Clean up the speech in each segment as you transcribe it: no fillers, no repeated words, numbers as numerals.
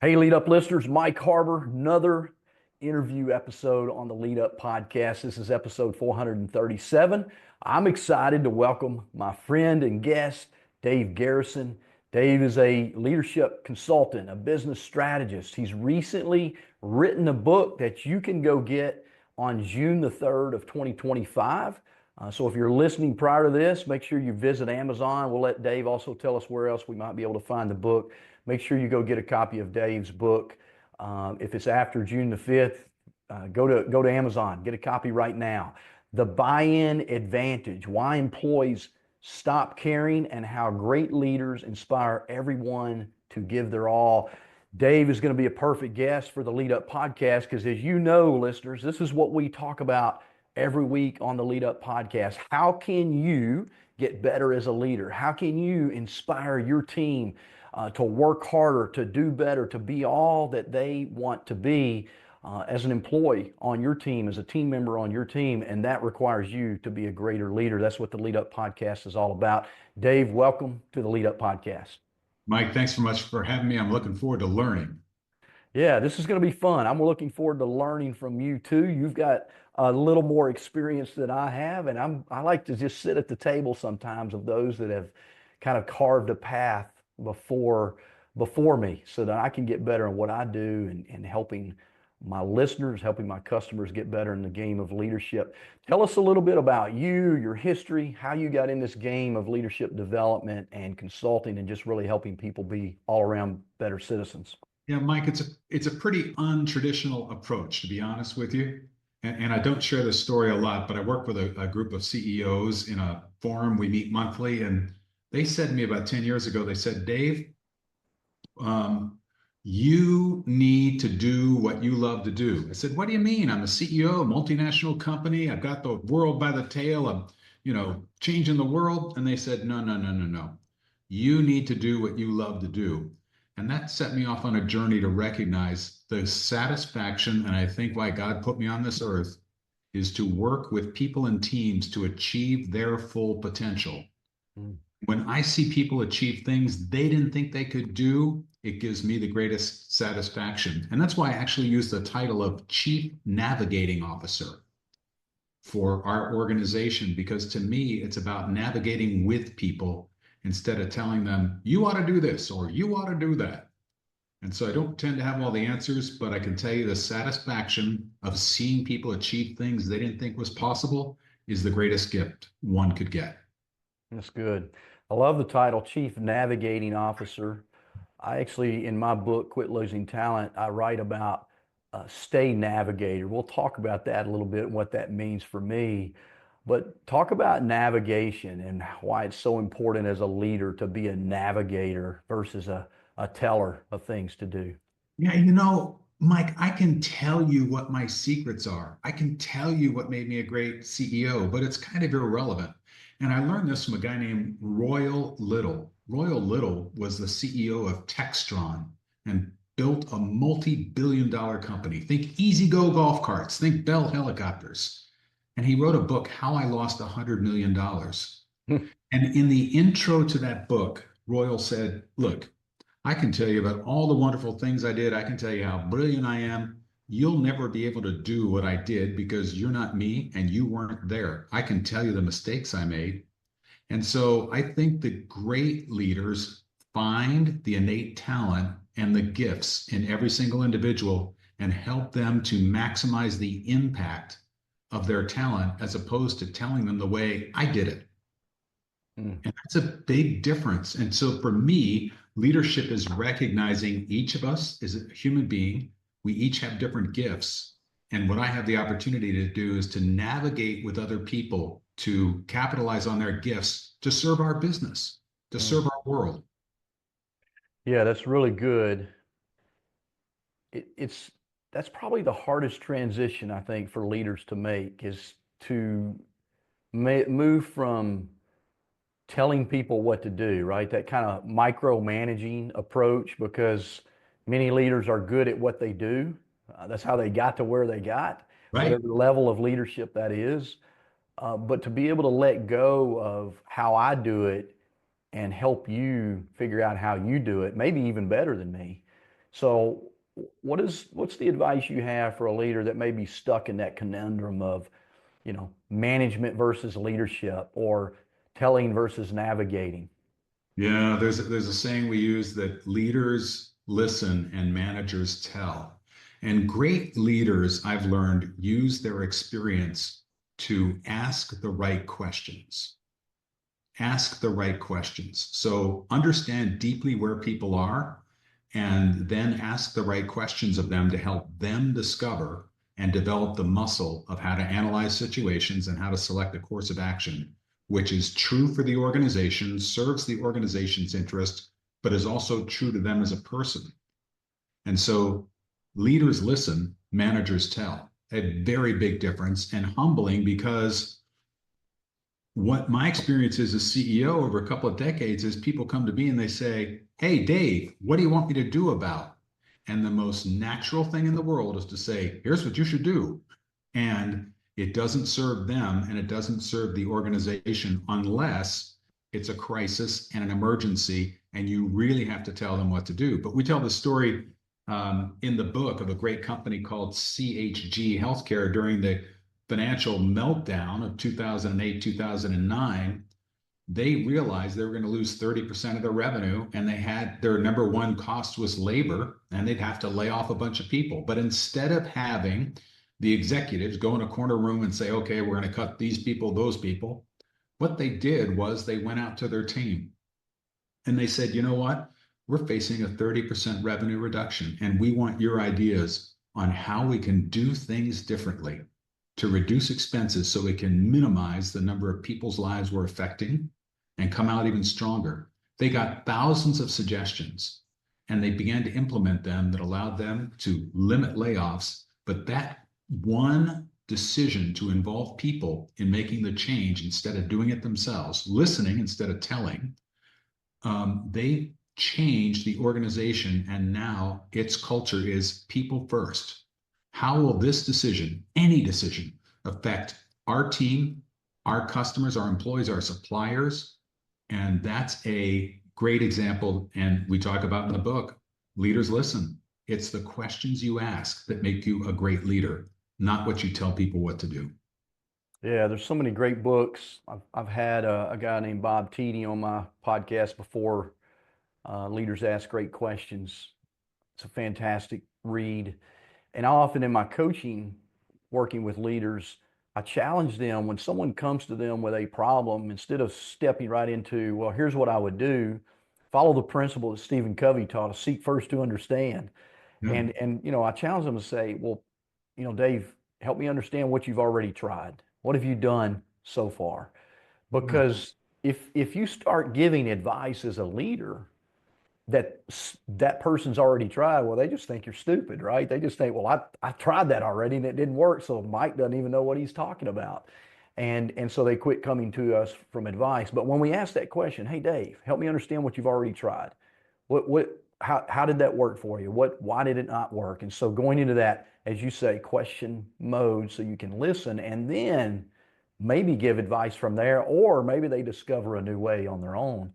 Hey, Lead Up listeners, Mike Harbour, another interview episode on the Lead Up podcast. This is episode 437. I'm excited to welcome my friend and guest, Dave Garrison. Dave is a leadership consultant, a business strategist. He's recently written a book that you can go get on June the 3rd of 2025. So if you're listening prior to this, make sure you visit Amazon. We'll let Dave also tell us where else we might be able to find the book. Make sure you go get a copy of Dave's book. If it's after June the 5th, go to Amazon, get a copy right now. The Buy-in Advantage, Why Employees Stop Caring and How Great Leaders Inspire Everyone to Give Their All. Dave is going to be a perfect guest for the Lead Up podcast because, as you know, listeners, this is what we talk about every week on the Lead Up podcast. How can you get better as a leader? How can you inspire your team to work harder, to do better, to be all that they want to be as an employee on your team, as a team member on your team? And that requires you to be a greater leader. That's what the Lead Up podcast is all about. Dave, welcome to the Lead Up podcast. Mike, thanks so much for having me. I'm looking forward to learning. Yeah, this is going to be fun. I'm looking forward to learning from you too. You've got a little more experience than I have, and I like to just sit at the table sometimes of those that have kind of carved a path before before me so that I can get better in what I do and helping my listeners, helping my customers get better in the game of leadership. Tell us a little bit about you, your history, how you got in this game of leadership development and consulting and just really helping people be all around better citizens. Yeah, Mike, it's a pretty untraditional approach, to be honest with you. And I don't share this story a lot, but I work with a group of CEOs in a forum. We meet monthly, and they said to me about 10 years ago, they said, Dave, um, you need to do what you love to do. I said, what do you mean? I'm a CEO, a multinational company. I've got the world by the tail. I'm changing the world. And they said, no, no, no, no, no. You need to do what you love to do. And that set me off on a journey to recognize the satisfaction. And I think why God put me on this earth is to work with people and teams to achieve their full potential. Mm. When I see people achieve things they didn't think they could do, it gives me the greatest satisfaction. And that's why I actually use the title of Chief Navigating Officer for our organization, because to me, it's about navigating with people instead of telling them, you ought to do this or you ought to do that. And so I don't tend to have all the answers, but I can tell you the satisfaction of seeing people achieve things they didn't think was possible is the greatest gift one could get. That's good. I love the title, Chief Navigating Officer. I actually, in my book, Quit Losing Talent, I write about stay navigator. We'll talk about that a little bit and what that means for me. But talk about navigation and why it's so important as a leader to be a navigator versus a teller of things to do. Yeah, Mike, I can tell you what my secrets are. I can tell you what made me a great CEO, but it's kind of irrelevant. And I learned this from a guy named Royal Little. Royal Little was the CEO of Textron and built a multi-billion-dollar company. Think E-Z-GO golf carts, think Bell helicopters. And he wrote a book, How I Lost $100 Million. And in the intro to that book, Royal said, look, I can tell you about all the wonderful things I did. I can tell you how brilliant I am. You'll never be able to do what I did because you're not me and you weren't there. I can tell you the mistakes I made. And so I think the great leaders find the innate talent and the gifts in every single individual and help them to maximize the impact of their talent as opposed to telling them the way I did it. Mm. And that's a big difference. And so for me, leadership is recognizing each of us is a human being. We each have different gifts. And what I have the opportunity to do is to navigate with other people to capitalize on their gifts to serve our business, to Mm. serve our world. Yeah, that's really good. It's that's probably the hardest transition I think for leaders to make is to move from telling people what to do, right? That kind of micromanaging approach because many leaders are good at what they do. That's how they got to where they got, Right. whatever level of leadership that is. But to be able to let go of how I do it and help you figure out how you do it, maybe even better than me, So what's the advice you have for a leader that may be stuck in that conundrum of, management versus leadership or telling versus navigating? Yeah, there's a saying we use that leaders listen and managers tell. And great leaders, I've learned, use their experience to ask the right questions. Ask the right questions. So understand deeply where people are and then ask the right questions of them to help them discover and develop the muscle of how to analyze situations and how to select a course of action, which is true for the organization, serves the organization's interest, but is also true to them as a person. And so leaders listen, managers tell. A very big difference and humbling because what my experience is as CEO over a couple of decades is people come to me and they say, "Hey, Dave, what do you want me to do about?" And the most natural thing in the world is to say, "Here's what you should do." And it doesn't serve them and it doesn't serve the organization unless it's a crisis and an emergency and you really have to tell them what to do. But we tell the story in the book of a great company called CHG Healthcare during the financial meltdown of 2008, 2009. They realized they were going to lose 30% of their revenue, and they had their number one cost was labor, and they'd have to lay off a bunch of people. But instead of having the executives go in a corner room and say, "Okay, we're going to cut these people, those people," what they did was they went out to their team and they said, "You know what? We're facing a 30% revenue reduction, and we want your ideas on how we can do things differently to reduce expenses so we can minimize the number of people's lives we're affecting and come out even stronger." They got thousands of suggestions and they began to implement them that allowed them to limit layoffs. But that one decision to involve people in making the change instead of doing it themselves, listening instead of telling, they changed the organization. And now its culture is people first. How will this decision, any decision, affect our team, our customers, our employees, our suppliers? And that's a great example. And we talk about in the book, leaders listen. It's the questions you ask that make you a great leader, not what you tell people what to do. Yeah, there's so many great books. I've had a guy named Bob Tiede on my podcast before. Leaders Ask Great Questions. It's a fantastic read. And I often in my coaching, working with leaders, I challenge them when someone comes to them with a problem, instead of stepping right into, well, here's what I would do, follow the principle that Stephen Covey taught us, seek first to understand. Yeah. And I challenge them to say, well, Dave, help me understand what you've already tried. What have you done so far? Yeah. Because if you start giving advice as a leader that that person's already tried, well, they just think you're stupid, right? They just think, well, I tried that already and it didn't work, so Mike doesn't even know what he's talking about. And so they quit coming to us from advice. But when we ask that question, hey, Dave, help me understand what you've already tried. How did that work for you? Why did it not work? And so going into that, as you say, question mode, so you can listen and then maybe give advice from there, or maybe they discover a new way on their own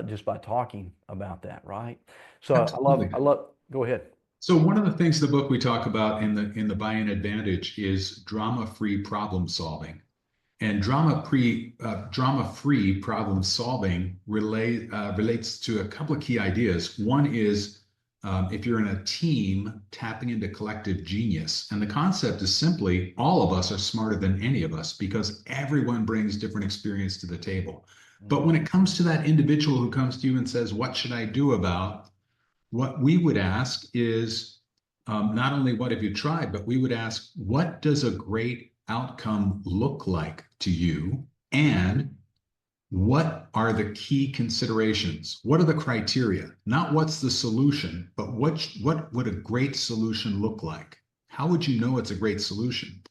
just by talking about that, right? So Absolutely. go ahead. So one of the things in the book we talk about in the buy-in advantage is drama-free problem solving. And drama-free problem solving relates to a couple of key ideas. One is if you're in a team, tapping into collective genius. And the concept is simply all of us are smarter than any of us because everyone brings different experience to the table. But when it comes to that individual who comes to you and says, "What should I do about?" What we would ask is not only what have you tried, but we would ask, what does a great outcome look like to you? And what are the key considerations? What are the criteria? Not what's the solution, but what would a great solution look like? How would you know it's a great solution?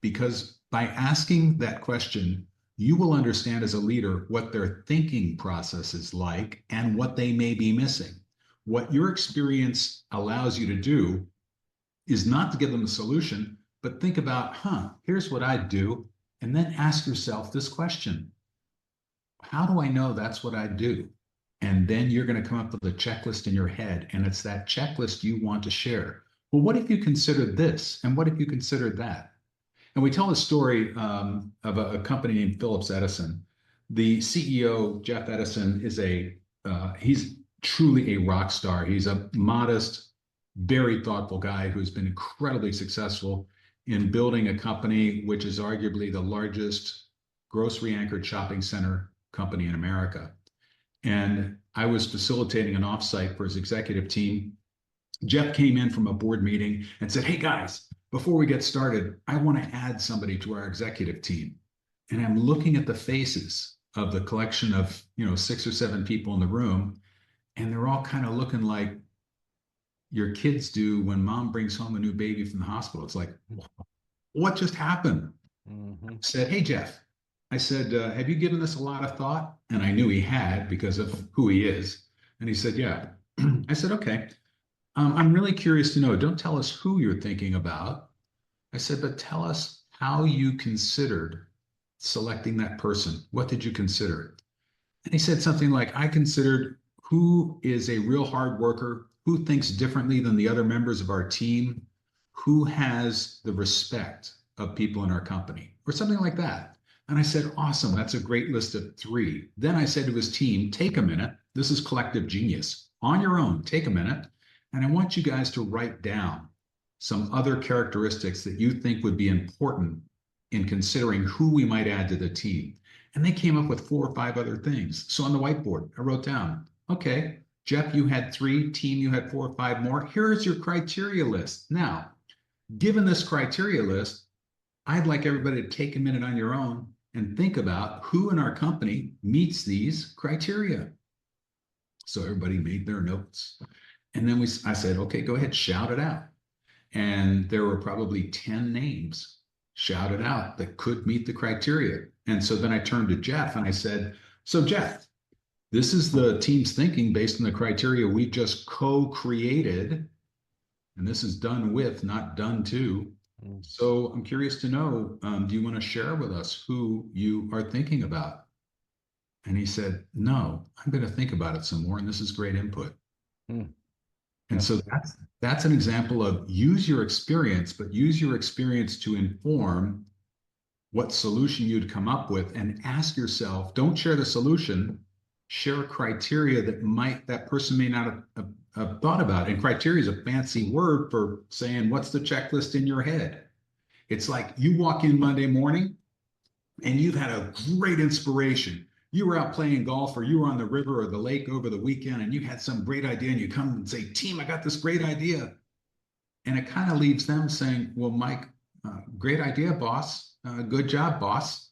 Because by asking that question, you will understand as a leader what their thinking process is like and what they may be missing. What your experience allows you to do is not to give them a solution, but think about, here's what I'd do. And then ask yourself this question: how do I know that's what I'd do? And then you're going to come up with a checklist in your head, and it's that checklist you want to share. Well, what if you considered this? And what if you considered that? And we tell a story of a company named Phillips Edison. The CEO, Jeff Edison, he's truly a rock star. He's a modest, very thoughtful guy who's been incredibly successful in building a company which is arguably the largest grocery anchored shopping center company in America. And I was facilitating an offsite for his executive team. Jeff came in from a board meeting and said, "Hey guys, before we get started, I want to add somebody to our executive team." And I'm looking at the faces of the collection of, 6 or 7 people in the room, and they're all kind of looking like your kids do when mom brings home a new baby from the hospital. It's like, what just happened? Mm-hmm. I said, "Hey, Jeff," I said, "have you given this a lot of thought?" And I knew he had because of who he is. And he said, "Yeah." I said, "Okay. I'm really curious to know, don't tell us who you're thinking about." I said, "But tell us how you considered selecting that person. What did you consider?" And he said something like, "I considered who is a real hard worker, who thinks differently than the other members of our team, who has the respect of people in our company," or something like that. And I said, "Awesome. That's a great list of 3. Then I said to his team, "Take a minute. This is collective genius. On your own, take a minute. And I want you guys to write down some other characteristics that you think would be important in considering who we might add to the team." And they came up with 4 or 5 other things. So on the whiteboard, I wrote down, "Okay, Jeff, you had 3, team, you had 4 or 5 more. Here's your criteria list. Now, given this criteria list, I'd like everybody to take a minute on your own and think about who in our company meets these criteria." So everybody made their notes. And then I said, "Okay, go ahead, shout it out." And there were probably 10 names shouted out that could meet the criteria. And so then I turned to Jeff and I said, "So Jeff, this is the team's thinking based on the criteria we just co-created. And this is done with, not done to. So I'm curious to know, do you want to share with us who you are thinking about?" And he said, "No, I'm going to think about it some more. And this is great input." Mm. And That's so that's an example of use your experience, but use your experience to inform what solution you'd come up with, and ask yourself, don't share the solution, share a criteria that person may not have thought about. And criteria is a fancy word for saying, what's the checklist in your head? It's like you walk in Monday morning and you've had a great inspiration. You were out playing golf, or you were on the river or the lake over the weekend, and you had some great idea, and you come and say, "Team, I got this great idea." And it kind of leaves them saying, "Well, Mike, great idea, boss. Good job, boss."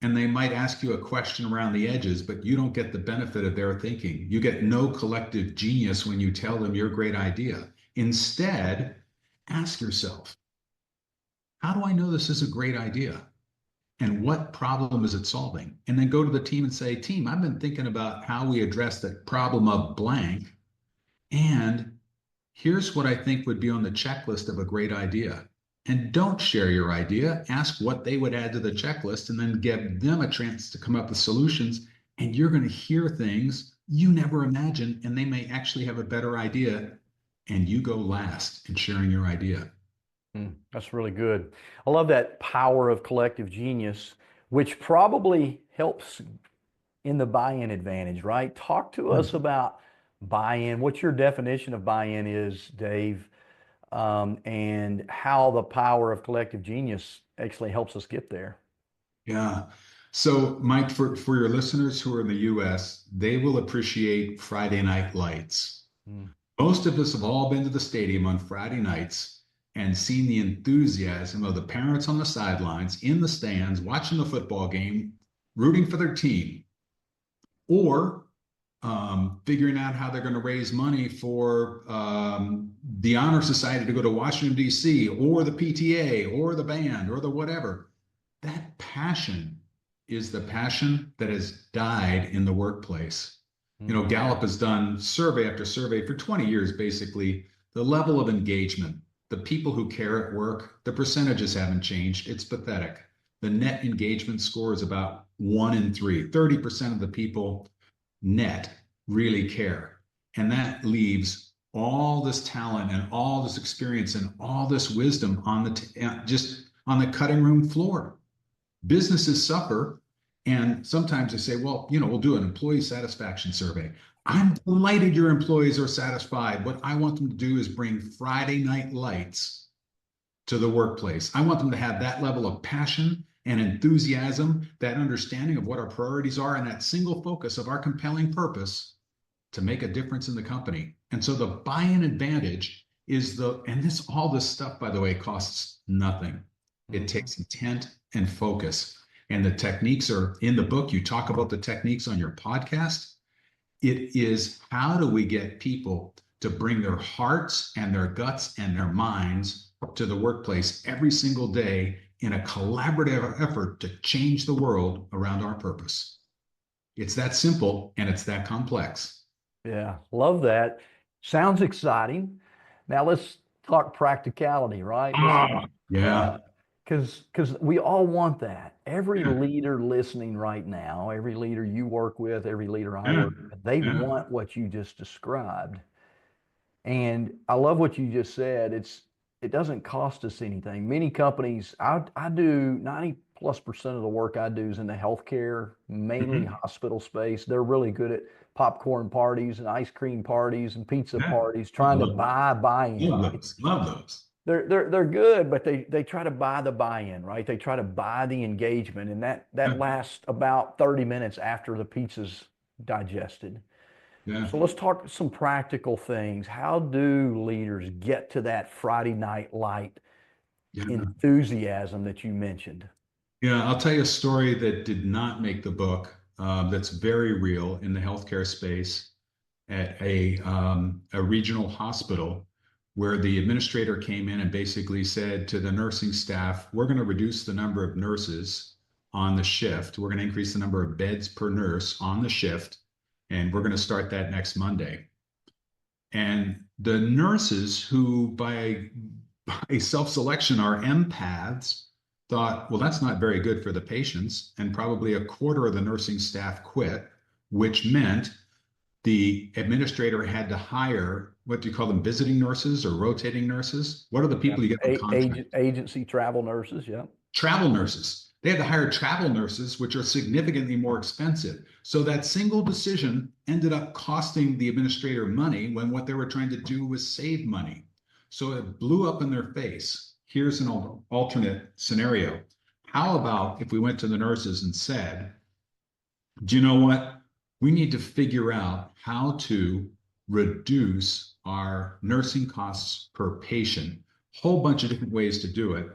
And they might ask you a question around the edges, but you don't get the benefit of their thinking. You get no collective genius when you tell them your great idea. Instead, ask yourself, how do I know this is a great idea? And what problem is it solving? And then go to the team and say, "Team, I've been thinking about how we address the problem of blank. And here's what I think would be on the checklist of a great idea." And don't share your idea. Ask what they would add to the checklist, and then give them a chance to come up with solutions. And you're going to hear things you never imagined, and they may actually have a better idea. And you go last in sharing your idea. That's really good. I love that power of collective genius, which probably helps in the buy-in advantage, right? Talk to us about buy-in. What your definition of buy-in is, Dave, and how the power of collective genius actually helps us get there. Yeah. So, Mike, for your listeners who are in the US, they will appreciate Friday night lights. Mm. Most of us have all been to the stadium on Friday nights and seen the enthusiasm of the parents on the sidelines, in the stands, watching the football game, rooting for their team, or figuring out how they're going to raise money for the Honor Society to go to Washington, D.C., or the PTA, or the band, or the whatever. That passion is the passion that has died in the workplace. Gallup has done survey after survey for 20 years, basically. The level of engagement, the people who care at work, the percentages haven't changed. It's pathetic. The net engagement score is about 1 in 3. 30% of the people net really care. And that leaves all this talent and all this experience and all this wisdom on just on the cutting room floor. Businesses suffer. And sometimes they say, well, we'll do an employee satisfaction survey. I'm delighted your employees are satisfied. What I want them to do is bring Friday night lights to the workplace. I want them to have that level of passion and enthusiasm, that understanding of what our priorities are, and that single focus of our compelling purpose to make a difference in the company. And so the buy-in advantage is all this stuff, by the way, costs nothing. It takes intent and focus. And the techniques are in the book. You talk about the techniques on your podcast. It is, how do we get people to bring their hearts and their guts and their minds to the workplace every single day in a collaborative effort to change the world around our purpose? It's that simple and it's that complex. Yeah, love that. Sounds exciting. Now let's talk practicality, right? Yeah. Because we all want that. Every leader listening right now, every leader you work with, every leader I Yeah. work with, they Yeah. want what you just described. And I love what you just said. It doesn't cost us anything. Many companies, I do 90+% of the work I do is in the healthcare, mainly Mhm. hospital space. They're really good at popcorn parties and ice cream parties and pizza Yeah. parties, trying to buy-in, Love right? those. Love those. They're good, but they try to buy the buy-in, right? They try to buy the engagement, and that Yeah. lasts about 30 minutes after the pizza's digested. Yeah. So let's talk some practical things. How do leaders get to that Friday night light Yeah. enthusiasm that you mentioned? Yeah. I'll tell you a story that did not make the book, that's very real in the healthcare space at a regional hospital, where the administrator came in and basically said to the nursing staff, we're going to reduce the number of nurses on the shift. We're going to increase the number of beds per nurse on the shift. And we're going to start that next Monday. And the nurses, who by self-selection are empaths, thought, well, that's not very good for the patients. And probably a quarter of the nursing staff quit, which meant the administrator had to hire, what do you call them, visiting nurses or rotating nurses? What are the Yeah. people you get on contract? Agency travel nurses, yeah. Travel nurses. They had to hire travel nurses, which are significantly more expensive. So that single decision ended up costing the administrator money when what they were trying to do was save money. So it blew up in their face. Here's an alternate scenario. How about if we went to the nurses and said, do you know what? We need to figure out how to reduce our nursing costs per patient. Whole bunch of different ways to do it.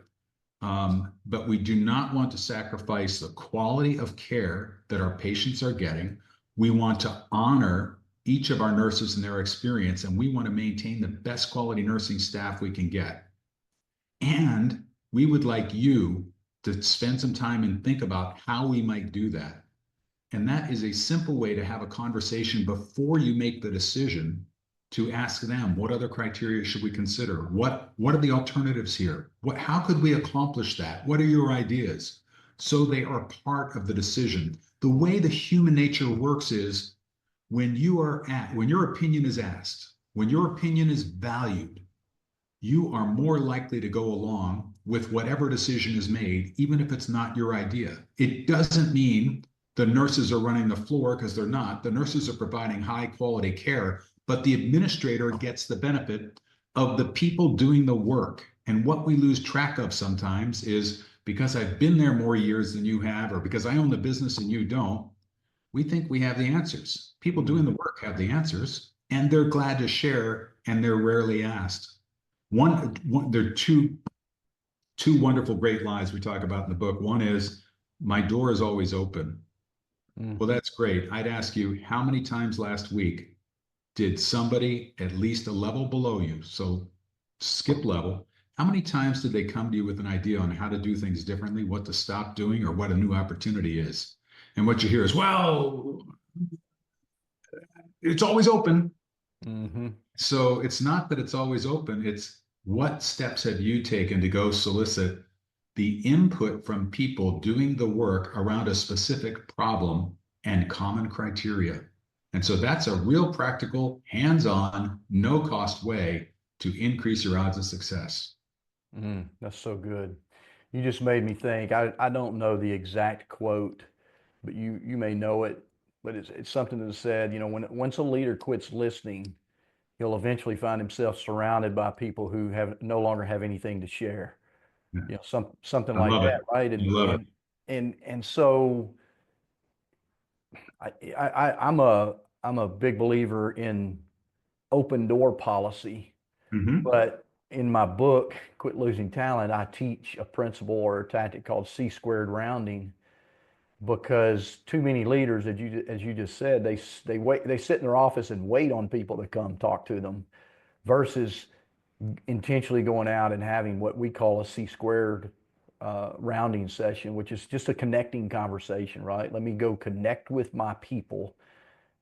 But we do not want to sacrifice the quality of care that our patients are getting. We want to honor each of our nurses and their experience, and we want to maintain the best quality nursing staff we can get. And we would like you to spend some time and think about how we might do that. And that is a simple way to have a conversation before you make the decision, to ask them, what other criteria should we consider? What are the alternatives here? How could we accomplish that? What are your ideas? So they are part of the decision. The way the human nature works is, when your opinion is asked, when your opinion is valued, you are more likely to go along with whatever decision is made, even if it's not your idea. It doesn't mean the nurses are running the floor, because they're not. The nurses are providing high quality care, but the administrator gets the benefit of the people doing the work. And what we lose track of sometimes is, because I've been there more years than you have, or because I own the business and you don't, we think we have the answers. People doing the work have the answers, and they're glad to share, and they're rarely asked. There are two wonderful, great lies we talk about in the book. One is, my door is always open. Mm. Well, that's great. I'd ask you, how many times last week did somebody at least a level below you, so skip level, how many times did they come to you with an idea on how to do things differently, what to stop doing, or what a new opportunity is? And what you hear is, well, it's always open. Mm-hmm. So it's not that it's always open, it's, what steps have you taken to go solicit the input from people doing the work around a specific problem and common criteria? And so that's a real practical, hands-on, no-cost way to increase your odds of success. That's so good. You just made me think. I don't know the exact quote, but you may know it. But it's something that said, once a leader quits listening, he'll eventually find himself surrounded by people who have no longer have anything to share. Yeah, Something I like love it. that, right? I love it. And so I'm a big believer in open door policy, Hmm. but in my book, Quit Losing Talent, I teach a principle or a tactic called C squared rounding because too many leaders, as you just said, they sit in their office and wait on people to come talk to them versus intentionally going out and having what we call a C squared rounding session, which is just a connecting conversation, right? Let me go connect with my people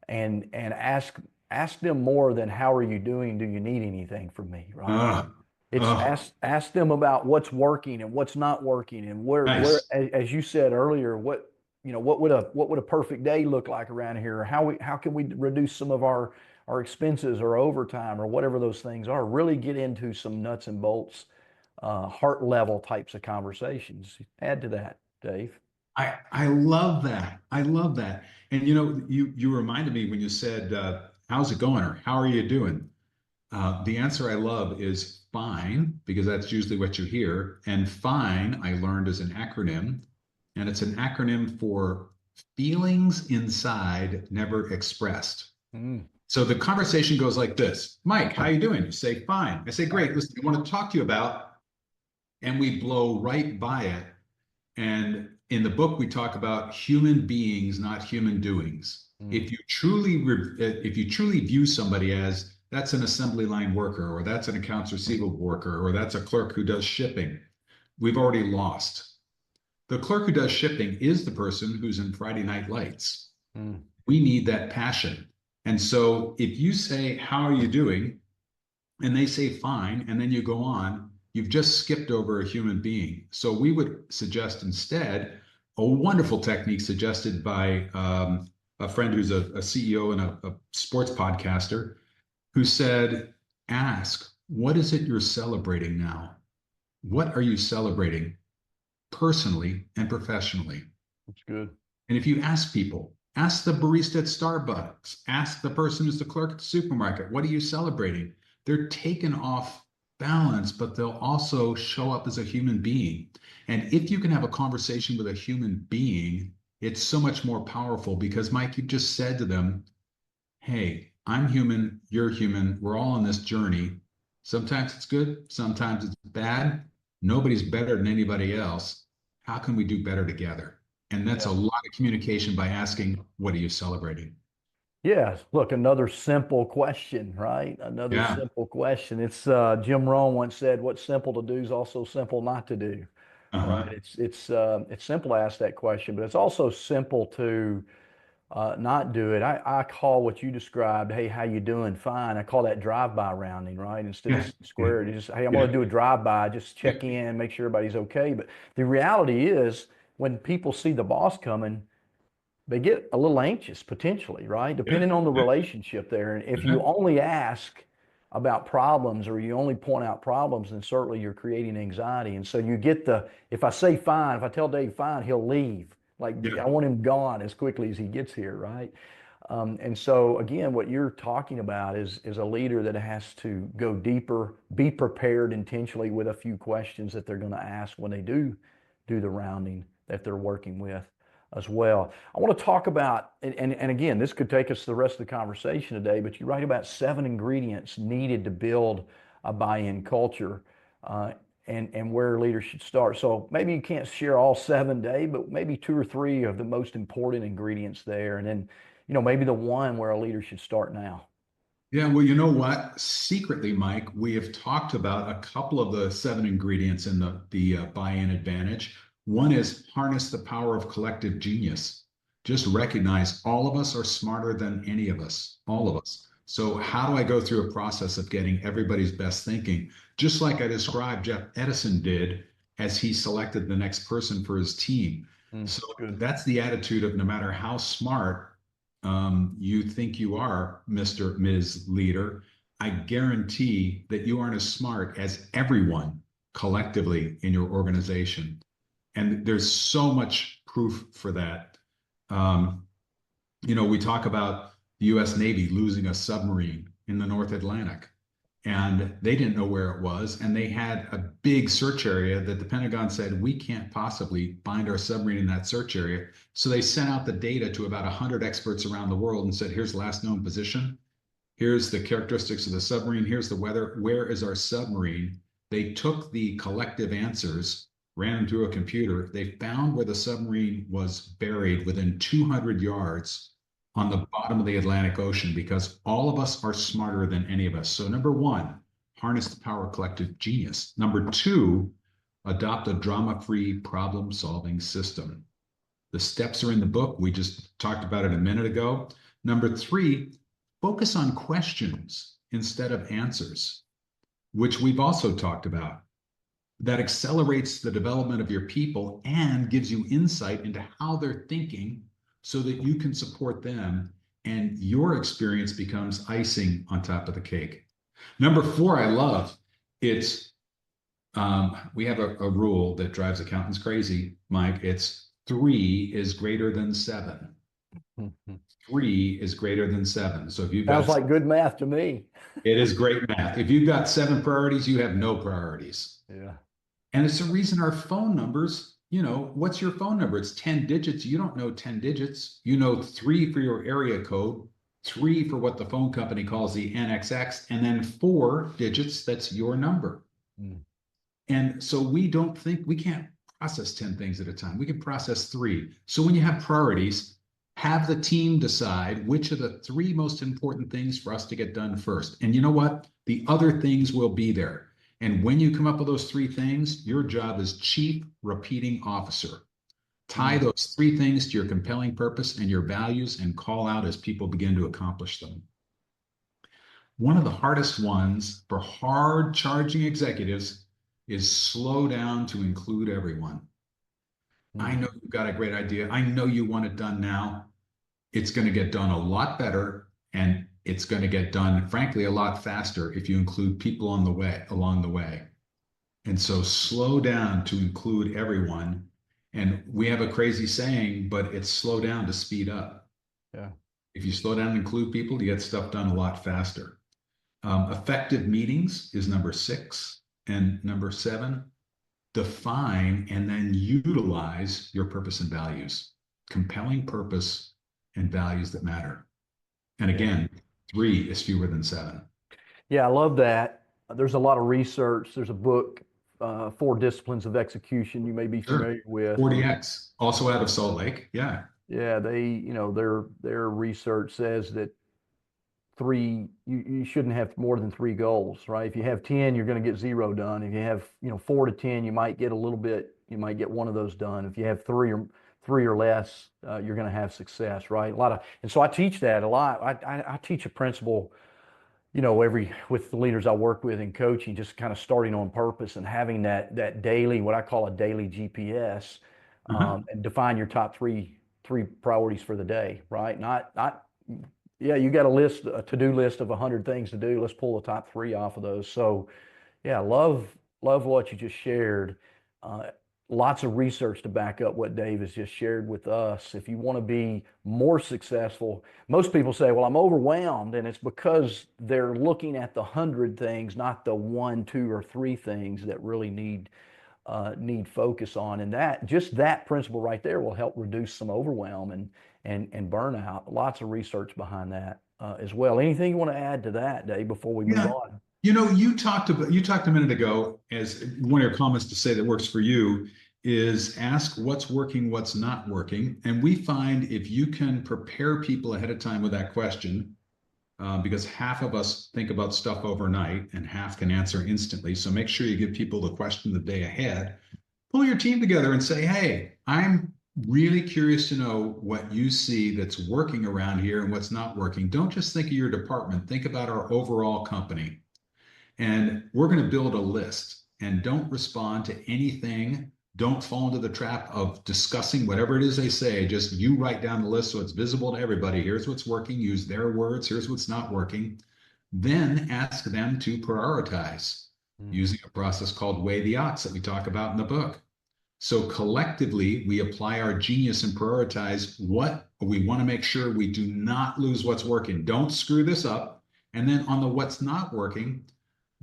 and ask them more than how are you doing? Do you need anything from me, right? Oh, It's oh, ask them about what's working and what's not working and where nice. as you said earlier, what would a perfect day look like around here? Or how can we reduce some of our expenses or overtime or whatever those things are? Really get into some nuts and bolts, heart level types of conversations. Add to that, Dave. I love that. I love that. And you reminded me when you said, "How's it going?" or "How are you doing?" The answer I love is fine, because that's usually what you hear. And fine, I learned, is an acronym, and it's an acronym for feelings inside never expressed. Mm. So the conversation goes like this: Mike, how you doing? You say, fine. I say, great. Listen, I want to talk to you about, and we blow right by it. And in the book, we talk about human beings, not human doings. Mm. If you truly view somebody as that's an assembly line worker, or that's an accounts receivable worker, or that's a clerk who does shipping, we've already lost. The clerk who does shipping is the person who's in Friday Night Lights. Mm. We need that passion. And so if you say, how are you doing? And they say fine, and then you go on, you've just skipped over a human being. So we would suggest instead a wonderful technique suggested by a friend who's a CEO and a sports podcaster, who said, ask, what is it you're celebrating now? What are you celebrating personally and professionally? That's good. And if you ask people, ask the barista at Starbucks, ask the person who's the clerk at the supermarket, what are you celebrating? They're taken off balance, but they'll also show up as a human being. And if you can have a conversation with a human being, it's so much more powerful, because, Mike, you've just said to them, hey, I'm human, you're human, we're all on this journey. Sometimes it's good, sometimes it's bad. Nobody's better than anybody else. How can we do better together? And that's a Yeah. lot of communication by asking, what are you celebrating? Yeah, look, another simple question, right? Another Yeah. simple question. It's Jim Rohn once said, "What's simple to do is also simple not to do." Right? Uh-huh. It's simple to ask that question, but it's also simple to not do it. I call what you described, "Hey, how you doing?" Fine. I call that drive-by rounding, right? Instead of Yeah. Yeah. square, it's just, "Hey, I'm going Yeah. to do a drive-by, just Yeah. check in, make sure everybody's okay." But the reality is, when people see the boss coming, they get a little anxious potentially, right? Yeah. Depending on the Yeah. relationship there. And if you Uh-huh. only ask about problems or you only point out problems, then certainly you're creating anxiety. And so you get if I say fine, if I tell Dave fine, he'll leave. Like Yeah. I want him gone as quickly as he gets here, right? And so again, what you're talking about is a leader that has to go deeper, be prepared intentionally with a few questions that they're going to ask when they do the rounding that they're working with as well. I want to talk about, and again, this could take us the rest of the conversation today, but you write about 7 ingredients needed to build a buy-in culture, and where leaders should start. So maybe you can't share all 7, Dave, but maybe 2 or 3 of the most important ingredients there, and then maybe the one where a leader should start now. Yeah, well, you know what? Secretly, Mike, we have talked about a couple of the 7 ingredients in the buy-in advantage. One is harness the power of collective genius. Just recognize all of us are smarter than any of us, all of us. So how do I go through a process of getting everybody's best thinking? Just like I described Jeff Edison did as he selected the next person for his team. So Good. that's the attitude of, no matter how smart, you think you are Mr. Ms. Leader, I guarantee that you aren't as smart as everyone collectively in your organization. And there's so much proof for that. Um, we talk about the US Navy losing a submarine in the North Atlantic, and they didn't know where it was. And they had a big search area that the Pentagon said, we can't possibly find our submarine in that search area. So they sent out the data to about 100 experts around the world and said, here's the last known position. Here's the characteristics of the submarine. Here's the weather. Where is our submarine? They took the collective answers, ran them through a computer. They found where the submarine was buried within 200 yards on the bottom of the Atlantic Ocean, because all of us are smarter than any of us. So, number one, harness the power of collective genius. Number two, adopt a drama-free problem-solving system. The steps are in the book. We just talked about it a minute ago. Number three, focus on questions instead of answers, which we've also talked about. That accelerates the development of your people and gives you insight into how they're thinking so that you can support them, and your experience becomes icing on top of the cake. Number four, I love. It's we have a rule that drives accountants crazy, Mike. It's 3 is greater than 7. 3 is greater than 7. So if you've Sounds got, like good math to me. it is great math. If you've got 7 priorities, you have no priorities. Yeah. And it's the reason our phone numbers, what's your phone number? It's 10 digits. You don't know 10 digits. You know 3 for your area code, 3 for what the phone company calls the NXX, and then 4 digits, that's your number. Mm. And so we can't process 10 things at a time. We can process 3. So when you have priorities, have the team decide which are the 3 most important things for us to get done first. And you know what? The other things will be there. And when you come up with those 3 things, your job is chief repeating officer. Tie those 3 things to your compelling purpose and your values and call out as people begin to accomplish them. One of the hardest ones for hard charging executives is slow down to include everyone. I know you've got a great idea. I know you want it done now. It's going to get done a lot better, and it's going to get done, frankly, a lot faster if you include people along the way. And so slow down to include everyone. And we have a crazy saying, but it's slow down to speed up. Yeah. If you slow down and include people, you get stuff done a lot faster. Effective meetings is number 6. And number 7, define and then utilize your purpose and values. Compelling purpose and values that matter. And again, 3 is fewer than 7. Yeah, I love that. There's a lot of research. There's a book, 4 Disciplines of Execution, you may be familiar with. 40X, also out of Salt Lake. Yeah. Yeah, their research says that you shouldn't have more than 3 goals, right? If you have 10, you're going to get 0 done. If you have 4 to 10, you might get you might get 1 of those done. If you have 3 or less, you're going to have success, right? And so I teach that a lot. I teach a principle, with the leaders I work with in coaching, just kind of starting on purpose and having that daily, what I call a daily GPS, and define your top three priorities for the day, right? Yeah, you got a to-do list of 100 things to do. Let's pull the top 3 off of those. So, yeah, love what you just shared. Lots of research to back up what Dave has just shared with us. If you want to be more successful, most people say, well, I'm overwhelmed, and it's because they're looking at the 100 things, not the 1, 2, or 3 things that really need focus on. And that principle right there will help reduce some overwhelm and burnout. Lots of research behind that as well. Anything you want to add to that, Dave, before we move on? You talked a minute ago, as one of your comments to say that works for you is ask what's working, what's not working. And we find if you can prepare people ahead of time with that question, because half of us think about stuff overnight and half can answer instantly. So make sure you give people the question the day ahead. Pull your team together and say, hey, I'm really curious to know what you see that's working around here and what's not working. Don't just think of your department. Think about our overall company. And we're going to build a list, and don't respond to anything Don't fall into the trap of discussing whatever it is they say. Just you write down the list so it's visible to everybody. Here's what's working. Use their words. Here's what's not working. Then ask them to prioritize Mm. using a process called weigh the odds that we talk about in the book. So collectively, we apply our genius and prioritize what we want to make sure we do not lose what's working. Don't screw this up. And then on the what's not working,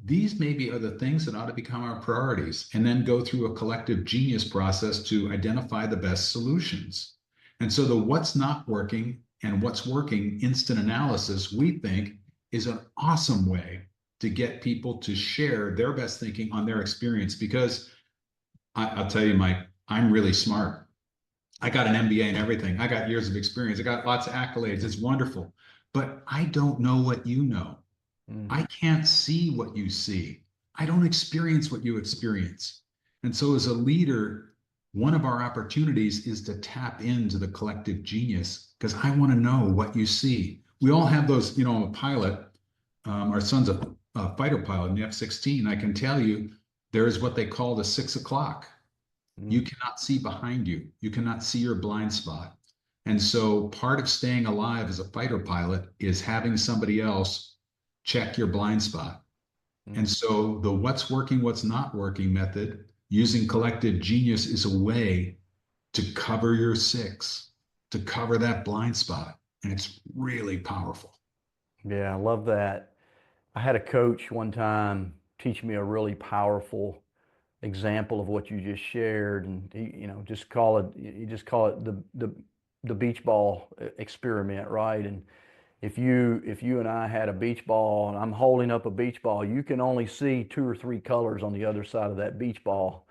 these maybe are the things that ought to become our priorities, and then go through a collective genius process to identify the best solutions. And so the what's not working and what's working instant analysis, we think, is an awesome way to get people to share their best thinking on their experience. Because I'll tell you, Mike, I'm really smart. I got an MBA and everything. I got years of experience. I got lots of accolades. It's wonderful. But I don't know what you know. Mm. I can't see what you see. I don't experience what you experience. And so, as a leader, one of our opportunities is to tap into the collective genius because I want to know what you see. We all have those, I'm a pilot. Our son's a fighter pilot in the F-16. I can tell you there is what they call the 6 o'clock. You Mm. cannot see behind you, you cannot see your blind spot. And so, part of staying alive as a fighter pilot is having somebody else check your blind spot. And Mm. so the what's working, what's not working method using collective genius is a way to cover your six, to cover that blind spot. And it's really powerful. Yeah, I love that. I had a coach one time teach me a really powerful example of what you just shared, and just call it the beach ball experiment, right? And if you and I had a beach ball and I'm holding up a beach ball, you can only see two or three colors on the other side of that beach ball.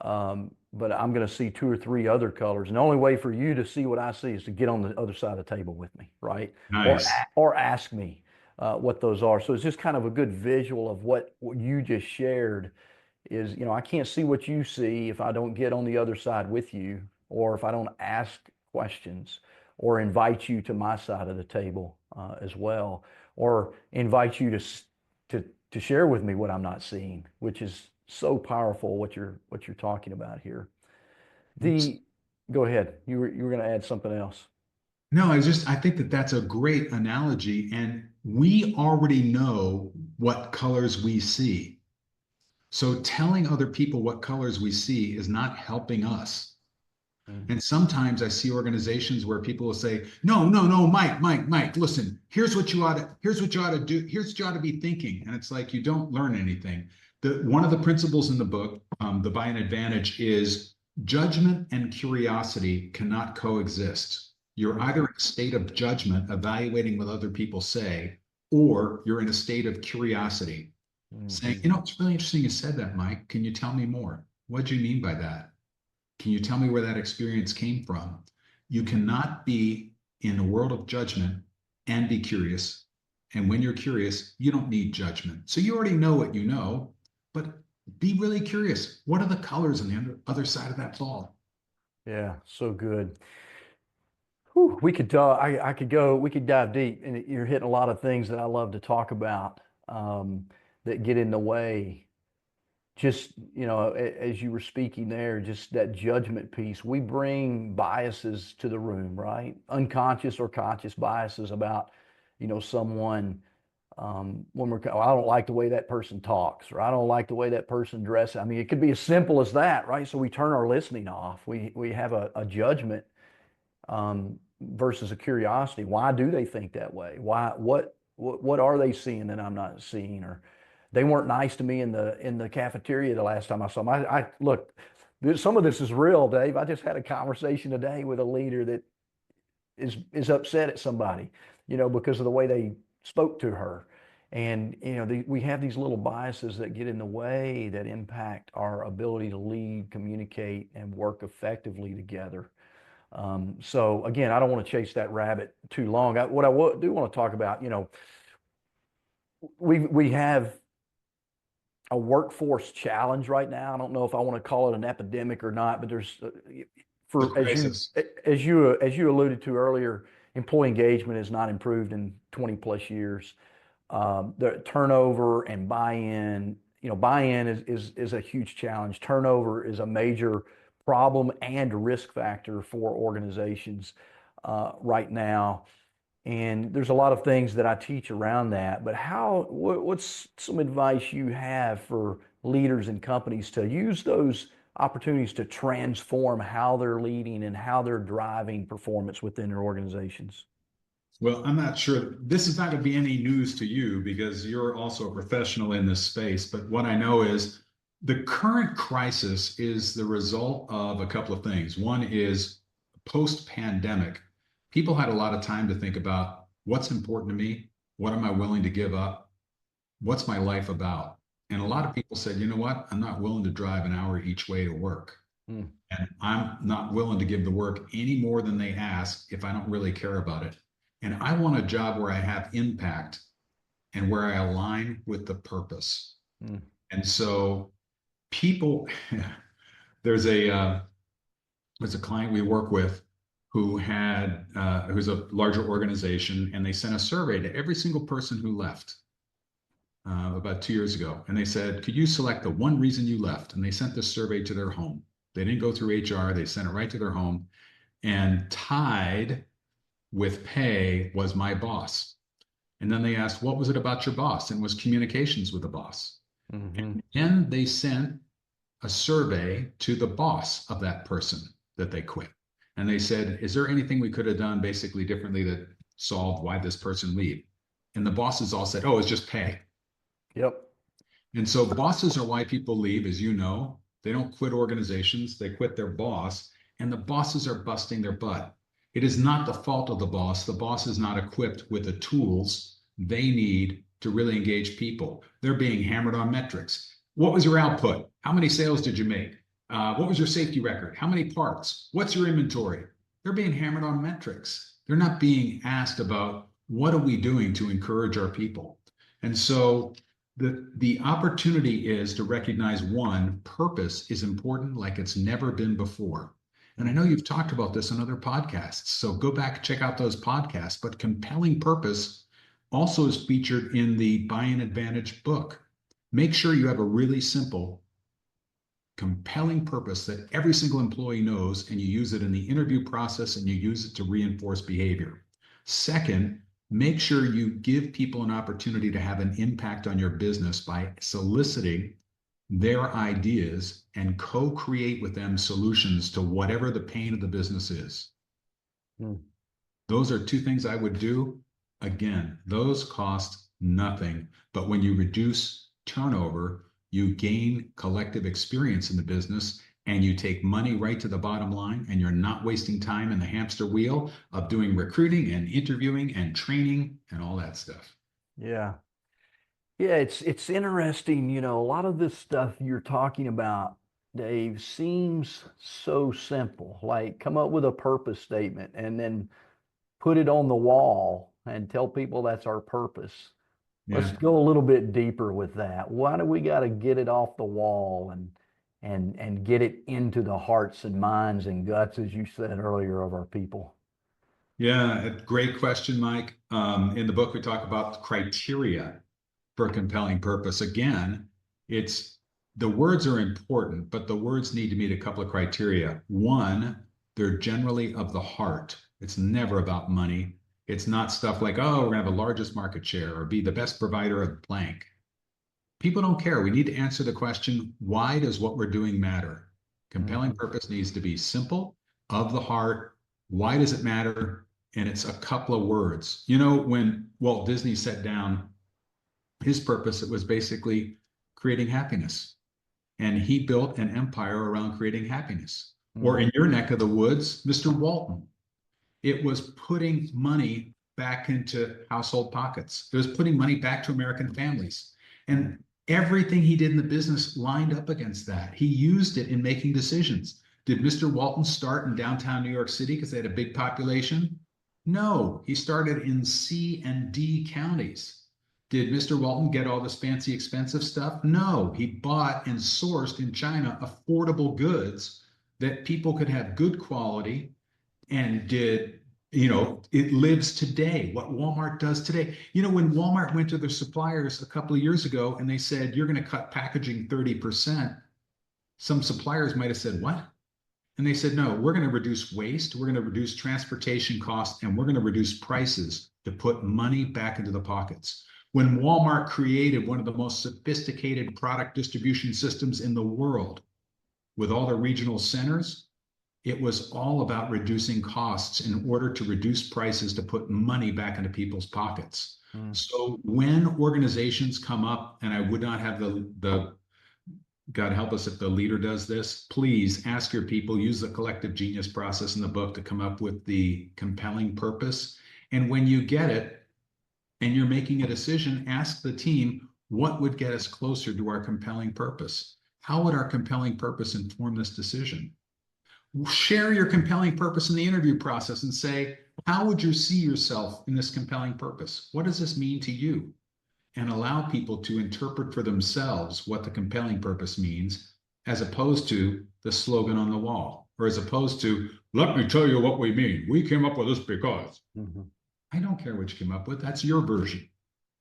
But I'm going to see two or three other colors. And the only way for you to see what I see is to get on the other side of the table with me, right? Or Nice. or ask me what those are. So it's just kind of a good visual of what you just shared is, I can't see what you see if I don't get on the other side with you, or if I don't ask questions or invite you to my side of the table as well, or invite you to to share with me what I'm not seeing, which is so powerful what you're talking about here. Oops. The Go ahead. You were going to add something else. No, I think that that's a great analogy. And we already know what colors we see. So telling other people what colors we see is not helping us. Mm. And sometimes I see organizations where people will say, no, no, no, Mike, listen, here's what you ought to do. Here's what you ought to be thinking. And it's like, you don't learn anything. One of the principles in the book, The Buy an Advantage, is judgment and curiosity cannot coexist. You're either in a state of judgment, evaluating what other people say, or you're in a state of curiosity, saying, Mm-hmm. it's really interesting you said that, Mike. Can you tell me more? What do you mean by that? Can you tell me where that experience came from? You cannot be in a world of judgment and be curious. And when you're curious, you don't need judgment. So you already know what you know, but be really curious. What are the colors on the other side of that ball? Yeah, so good. Whew, I could go, we could dive deep, and you're hitting a lot of things that I love to talk about that get in the way. Just, as you were speaking there, just that judgment piece. We bring biases to the room, right? Unconscious or conscious biases about, someone. When I don't like the way that person talks, or I don't like the way that person dresses. I mean, it could be as simple as that, right? So we turn our listening off. We have a judgment versus a curiosity. Why do they think that way? Why what are they seeing that I'm not seeing? Or they weren't nice to me in the cafeteria the last time I saw them. I look, some of this is real, Dave. I just had a conversation today with a leader that is upset at somebody, because of the way they spoke to her. And we have these little biases that get in the way that impact our ability to lead, communicate, and work effectively together. So again, I don't want to chase that rabbit too long. What I do want to talk about, we have a workforce challenge right now. I don't know if I want to call it an epidemic or not, but there's The for crisis. as you alluded to earlier, employee engagement has not improved in 20 plus years. The turnover and buy-in, buy-in is a huge challenge. Turnover is a major problem and risk factor for organizations right now. And there's a lot of things that I teach around that. But what's some advice you have for leaders and companies to use those opportunities to transform how they're leading and how they're driving performance within their organizations? Well, I'm not sure. This is not going to be any news to you because you're also a professional in this space. But what I know is the current crisis is the result of a couple of things. One is post-pandemic, people had a lot of time to think about what's important to me, what am I willing to give up, what's my life about? And a lot of people said, you know what? I'm not willing to drive an hour each way to work. Mm, And I'm not willing to give the work any more than they ask if I don't really care about it. And I want a job where I have impact and where I align with the purpose. mm, And so people, there's a there's a client we work with who's a larger organization, and they sent a survey to every single person who left about 2 years ago. And they said, could you select the one reason you left? And they sent this survey to their home. They didn't go through HR. They sent it right to their home. And tied with pay was my boss. And then they asked, what was it about your boss? And it was communications with the boss. hmm And then they sent a survey to the boss of that person that they quit. And they said, is there anything we could have done basically differently that solved why this person leave? And the bosses all said, oh, it's just pay. Yep. And so bosses are why people leave, as you know. They don't quit organizations, they quit their boss, and the bosses are busting their butt. It is not the fault of the boss. The boss is not equipped with the tools they need to really engage people. They're being hammered on metrics. What was your output? How many sales did you make? What was your safety record? How many parts? What's your inventory? They're being hammered on metrics. They're not being asked about what are we doing to encourage our people. And so the opportunity is to recognize, one, purpose is important like it's never been before. And I know you've talked about this on other podcasts, so go back, check out those podcasts. But compelling purpose also is featured in the Buy-in Advantage book. Make sure you have a really simple, compelling purpose that every single employee knows, and you use it in the interview process and you use it to reinforce behavior. Second, make sure you give people an opportunity to have an impact on your business by soliciting their ideas and co-create with them solutions to whatever the pain of the business is. Mm. Those are two things I would do. Again, those cost nothing, but when you reduce turnover, you gain collective experience in the business, and you take money right to the bottom line, and you're not wasting time in the hamster wheel of doing recruiting and interviewing and training and all that stuff. Yeah. Yeah, it's interesting, a lot of this stuff you're talking about, Dave, seems so simple. Like come up with a purpose statement and then put it on the wall and tell people that's our purpose. Let's Yeah. go a little bit deeper with that. Why do we got to get it off the wall and get it into the hearts and minds and guts, as you said earlier, of our people? Yeah, a great question, Mike. In the book, we talk about criteria for a compelling purpose. Again, it's the words are important, but the words need to meet a couple of criteria. One, they're generally of the heart. It's never about money. It's not stuff like, oh, we're going to have the largest market share or be the best provider of blank. People don't care. We need to answer the question, why does what we're doing matter? Compelling Mhm. purpose needs to be simple, of the heart. Why does it matter? And it's a couple of words. When Walt Disney set down his purpose, it was basically creating happiness. And he built an empire around creating happiness. Or Mhm. in your neck of the woods, Mr. Walton, it was putting money back into household pockets. It was putting money back to American families. And everything he did in the business lined up against that. He used it in making decisions. Did Mr. Walton start in downtown New York City because they had a big population? No, he started in C and D counties. Did Mr. Walton get all this fancy, expensive stuff? No, he bought and sourced in China affordable goods that people could have good quality and did It lives today, what Walmart does today. When Walmart went to their suppliers a couple of years ago and they said, you're going to cut packaging 30%, some suppliers might have said, what? And they said, no, we're going to reduce waste, we're going to reduce transportation costs, and we're going to reduce prices to put money back into the pockets. When Walmart created one of the most sophisticated product distribution systems in the world with all the regional centers, it was all about reducing costs in order to reduce prices to put money back into people's pockets. Mm. So when organizations come up, and I would not have the God help us if the leader does this, please ask your people, use the collective genius process in the book to come up with the compelling purpose. And when you get it and you're making a decision, ask the team, what would get us closer to our compelling purpose? How would our compelling purpose inform this decision? Share your compelling purpose in the interview process and say, how would you see yourself in this compelling purpose? What does this mean to you? And allow people to interpret for themselves what the compelling purpose means, as opposed to the slogan on the wall, or as opposed to, let me tell you what we mean. We came up with this because. Mm-hmm. I don't care what you came up with. That's your version.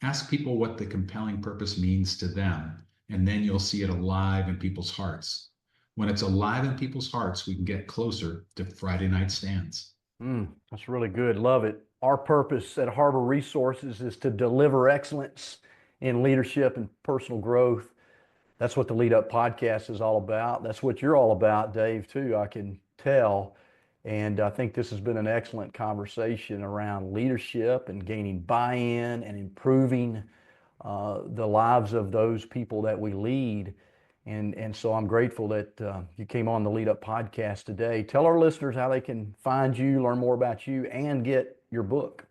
Ask people what the compelling purpose means to them, and then you'll see it alive in people's hearts. When it's alive in people's hearts, we can get closer to Friday night stands. That's really good. Love it. Our purpose at Harbour Resources is to deliver excellence in leadership and personal growth. That's what the Lead Up podcast is all about. That's what you're all about, Dave, too, I can tell. And I think this has been an excellent conversation around leadership and gaining buy-in and improving the lives of those people that we lead. And so I'm grateful that you came on the Lead Up podcast today. Tell our listeners how they can find you, learn more about you, and get your book.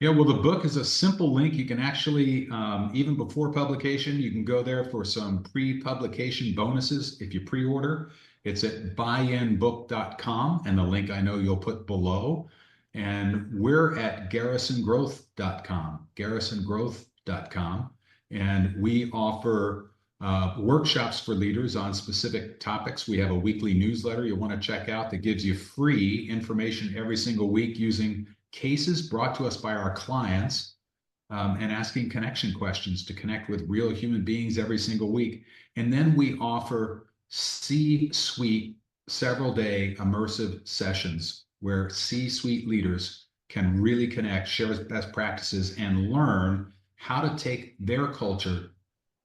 Yeah, well, the book is a simple link. You can actually, even before publication, you can go there for some pre-publication bonuses if you pre-order. It's at buyinbook.com, and the link I know you'll put below. And we're at garrisongrowth.com, garrisongrowth.com. And we offer workshops for leaders on specific topics. We have a weekly newsletter you'll want to check out that gives you free information every single week using cases brought to us by our clients, and asking connection questions to connect with real human beings every single week. And then we offer C-suite several day immersive sessions where C-suite leaders can really connect, share best practices, and learn how to take their culture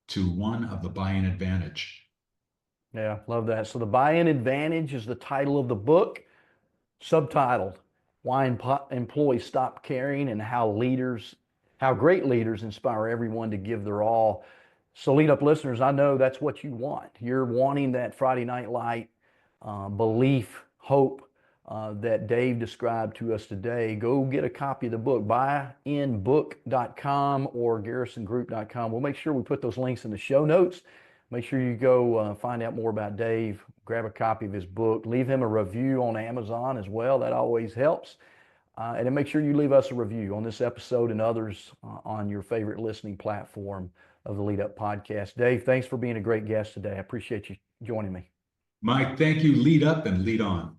to one of the buy-in advantage. Yeah, love that. So the buy-in advantage is the title of the book, subtitled Why Employees Stop Caring and how Great Leaders Inspire Everyone to Give Their All. So Lead Up listeners, I know that's what you want. You're wanting that Friday Night Light belief, hope that Dave described to us today. Go get a copy of the book, buyinbook.com or garrisongroup.com. We'll make sure we put those links in the show notes. Make sure you go find out more about Dave, grab a copy of his book, leave him a review on Amazon as well. That always helps. And then make sure you leave us a review on this episode and others on your favorite listening platform of the Lead Up podcast. Dave, thanks for being a great guest today. I appreciate you joining me. Mike, thank you. Lead up and lead on.